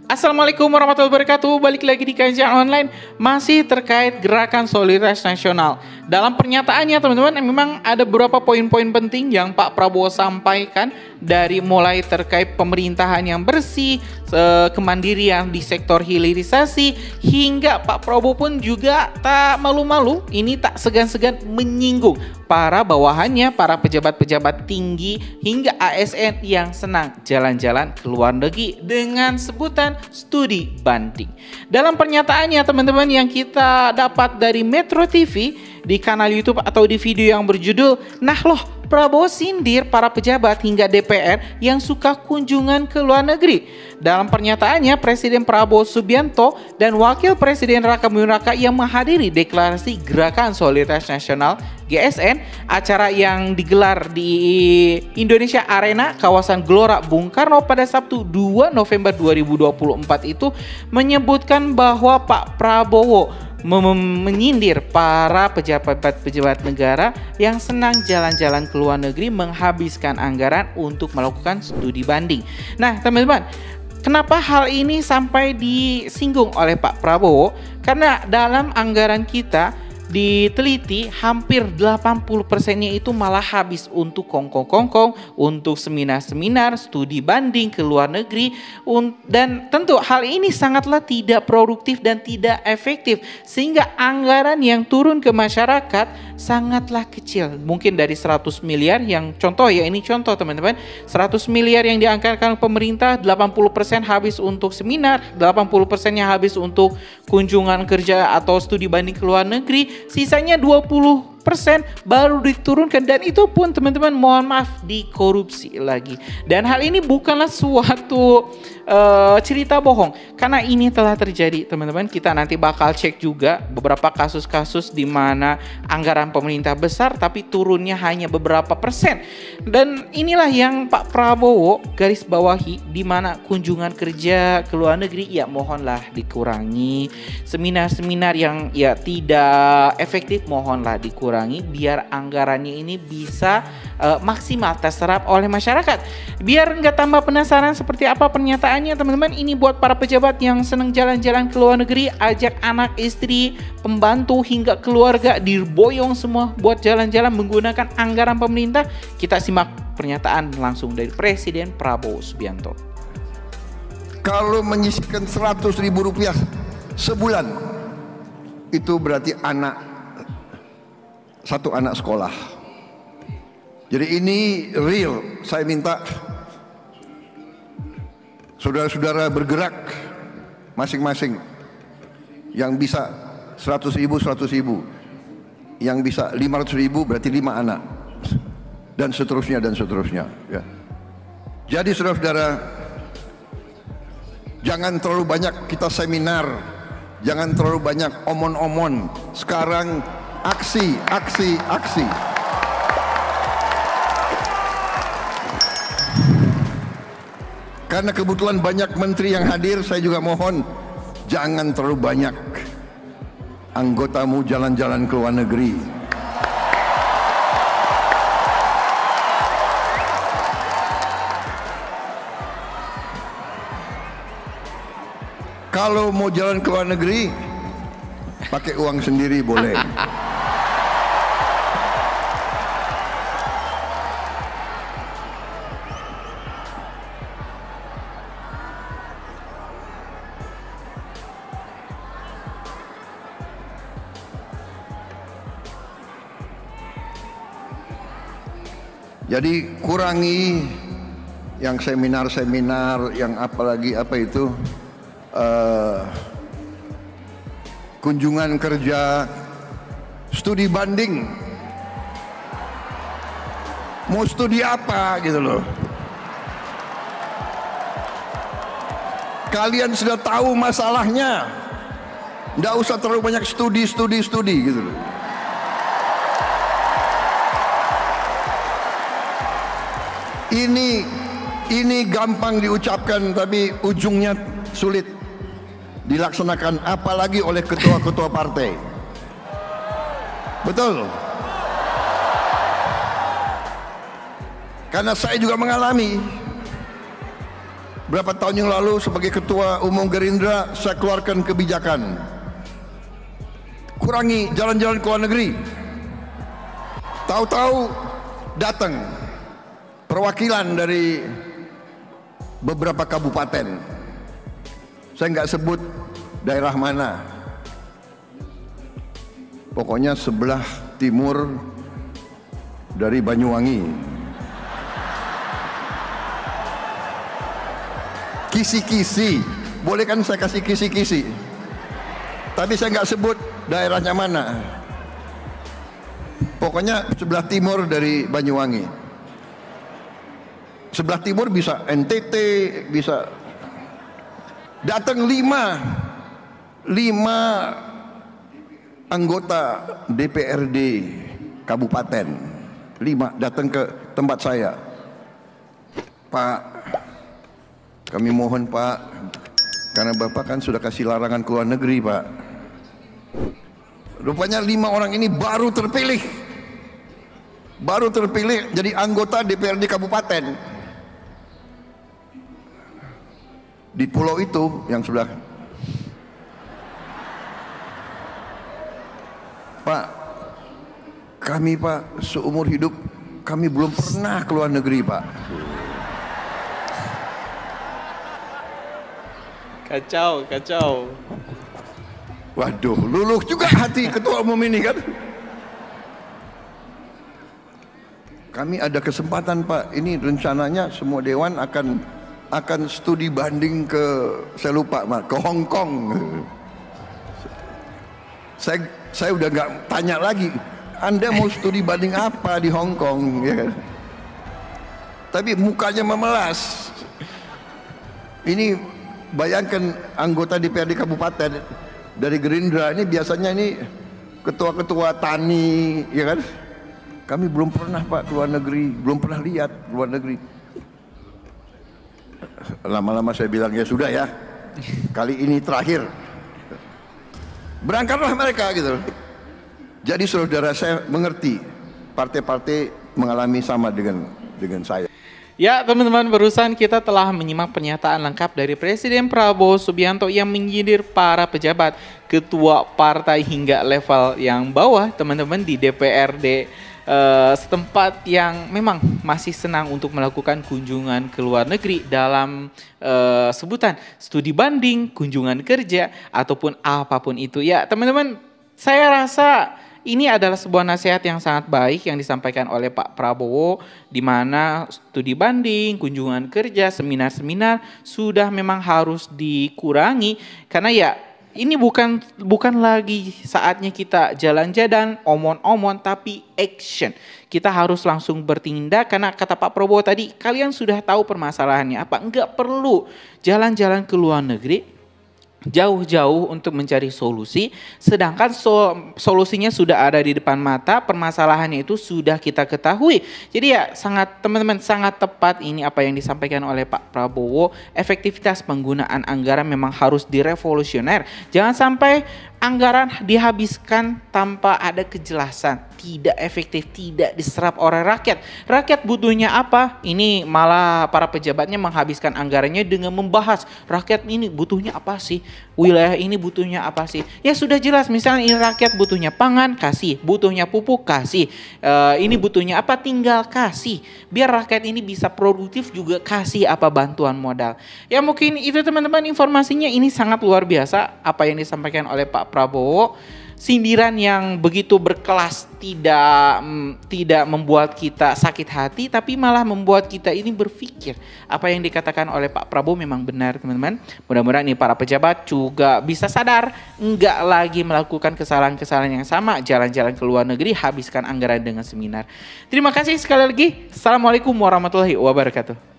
Assalamualaikum warahmatullahi wabarakatuh. Balik lagi di kajian online masih terkait gerakan solidaritas nasional. Dalam pernyataannya teman-teman memang ada beberapa poin-poin penting yang Pak Prabowo sampaikan, dari mulai terkait pemerintahan yang bersih, kemandirian di sektor hilirisasi, hingga Pak Prabowo pun juga tak malu-malu, ini tak segan-segan menyinggung para bawahannya, para pejabat-pejabat tinggi hingga ASN yang senang jalan-jalan ke luar negeri dengan sebutan studi banding. Dalam pernyataannya teman-teman yang kita dapat dari Metro TV di kanal YouTube atau di video yang berjudul "Nah loh, Prabowo sindir para pejabat hingga DPR yang suka kunjungan ke luar negeri." Dalam pernyataannya, Presiden Prabowo Subianto dan Wakil Presiden Raka Buming Raka yang menghadiri deklarasi Gerakan Solidaritas Nasional GSN, acara yang digelar di Indonesia Arena, kawasan Gelora Bung Karno pada Sabtu 2 November 2024 itu menyebutkan bahwa Pak Prabowo menyindir para pejabat-pejabat negara yang senang jalan-jalan ke luar negeri menghabiskan anggaran untuk melakukan studi banding. Nah teman-teman, kenapa hal ini sampai disinggung oleh Pak Prabowo? Karena dalam anggaran kita diteliti hampir 80%-nya itu malah habis untuk kongkong-kongkong, untuk seminar-seminar, studi banding ke luar negeri, dan tentu hal ini sangatlah tidak produktif dan tidak efektif, sehingga anggaran yang turun ke masyarakat sangatlah kecil. Mungkin dari 100 miliar yang contoh ya, ini contoh teman-teman, 100 miliar yang dianggarkan pemerintah, 80% habis untuk seminar, 80%-nya habis untuk kunjungan kerja atau studi banding ke luar negeri, sisanya 20% baru diturunkan, dan itu pun teman-teman mohon maaf dikorupsi lagi. Dan hal ini bukanlah suatu cerita bohong, karena ini telah terjadi teman-teman. Kita nanti bakal cek juga beberapa kasus-kasus di mana anggaran pemerintah besar tapi turunnya hanya beberapa persen. Dan inilah yang Pak Prabowo garis bawahi, di mana kunjungan kerja ke luar negeri ya mohonlah dikurangi, seminar-seminar yang ya tidak efektif mohonlah dikurangi, biar anggarannya ini bisa maksimal terserap oleh masyarakat. Biar nggak tambah penasaran seperti apa pernyataannya teman-teman, ini buat para pejabat yang senang jalan-jalan ke luar negeri, ajak anak, istri, pembantu hingga keluarga diboyong semua buat jalan-jalan menggunakan anggaran pemerintah. Kita simak pernyataan langsung dari Presiden Prabowo Subianto. Kalau menyisihkan 100.000 rupiah sebulan, itu berarti satu anak sekolah. Jadi ini real. Saya minta saudara-saudara bergerak masing-masing. Yang bisa 100.000, 100.000. Yang bisa 500.000 berarti 5 anak. Dan seterusnya dan seterusnya. Ya. Jadi saudara-saudara, jangan terlalu banyak kita seminar, jangan terlalu banyak omon-omon. Sekarang aksi, aksi, aksi. Karena kebetulan banyak menteri yang hadir, saya juga mohon jangan terlalu banyak anggotamu jalan-jalan ke luar negeri. Kalau mau jalan ke luar negeri, pakai uang sendiri boleh. Jadi kurangi yang seminar-seminar, yang apalagi apa itu, kunjungan kerja, studi banding. Mau studi apa gitu loh. Kalian sudah tahu masalahnya, nggak usah terlalu banyak studi gitu loh. Ini gampang diucapkan tapi ujungnya sulit dilaksanakan, apalagi oleh ketua-ketua partai. Betul. Karena saya juga mengalami. Berapa tahun yang lalu sebagai Ketua Umum Gerindra, saya keluarkan kebijakan kurangi jalan-jalan ke luar negeri. Tahu-tahu datang perwakilan dari beberapa kabupaten. Saya nggak sebut daerah mana. Pokoknya sebelah timur dari Banyuwangi. Kisi-kisi, boleh kan saya kasih kisi-kisi, tapi saya nggak sebut daerahnya mana. Pokoknya sebelah timur dari Banyuwangi. Sebelah timur bisa NTT, bisa datang lima anggota DPRD kabupaten, 5 datang ke tempat saya. Pak, kami mohon Pak, karena Bapak kan sudah kasih larangan ke luar negeri Pak. Rupanya 5 orang ini baru terpilih jadi anggota DPRD kabupaten di pulau itu yang sebelah. Pak, kami Pak seumur hidup kami belum pernah ke luar negeri Pak. Kacau. Waduh, luluh juga hati ketua umum ini kan. Kami ada kesempatan Pak, ini rencananya semua dewan akan studi banding ke, saya lupa Pak, ke Hong Kong. Saya udah nggak tanya lagi, Anda mau studi banding apa di Hong Kong, ya kan? Tapi mukanya memelas. Ini bayangkan anggota DPRD kabupaten dari Gerindra ini biasanya ini ketua-ketua tani, ya kan? Kami belum pernah Pak ke luar negeri, belum pernah lihat luar negeri. Lama-lama saya bilang ya sudah ya, kali ini terakhir. Berangkatlah mereka gitu. Jadi saudara saya mengerti partai-partai mengalami sama dengan saya. Ya teman-teman, barusan kita telah menyimak pernyataan lengkap dari Presiden Prabowo Subianto yang menyindir para pejabat, ketua partai hingga level yang bawah teman-teman di DPRD setempat yang memang masih senang untuk melakukan kunjungan ke luar negeri dalam sebutan studi banding, kunjungan kerja, ataupun apapun itu. Ya teman-teman, saya rasa ini adalah sebuah nasihat yang sangat baik yang disampaikan oleh Pak Prabowo, di mana studi banding, kunjungan kerja, seminar-seminar sudah memang harus dikurangi, karena ya ini bukan lagi saatnya kita jalan-jalan, omon-omon, tapi action. Kita harus langsung bertindak, karena kata Pak Prabowo tadi, kalian sudah tahu permasalahannya apa, enggak perlu jalan-jalan ke luar negeri jauh-jauh untuk mencari solusi, sedangkan solusinya sudah ada di depan mata, permasalahannya itu sudah kita ketahui. Jadi ya teman-teman sangat tepat ini apa yang disampaikan oleh Pak Prabowo. Efektivitas penggunaan anggaran memang harus direvolusioner. Jangan sampai anggaran dihabiskan tanpa ada kejelasan, tidak efektif, tidak diserap oleh rakyat. Rakyat butuhnya apa? Ini malah para pejabatnya menghabiskan anggarannya dengan membahas rakyat ini butuhnya apa sih? Wilayah ini butuhnya apa sih? Ya sudah jelas, misalnya ini rakyat butuhnya pangan, kasih. Butuhnya pupuk, kasih. Ini butuhnya apa? Tinggal kasih. Biar rakyat ini bisa produktif juga kasih apa bantuan modal. Ya mungkin itu teman-teman informasinya, ini sangat luar biasa apa yang disampaikan oleh Pak Prabowo. Sindiran yang begitu berkelas tidak membuat kita sakit hati, tapi malah membuat kita ini berpikir apa yang dikatakan oleh Pak Prabowo memang benar teman-teman. Mudah-mudahan nih para pejabat juga bisa sadar, enggak lagi melakukan kesalahan-kesalahan yang sama, jalan-jalan ke luar negeri, habiskan anggaran dengan seminar. Terima kasih sekali lagi. Assalamualaikum warahmatullahi wabarakatuh.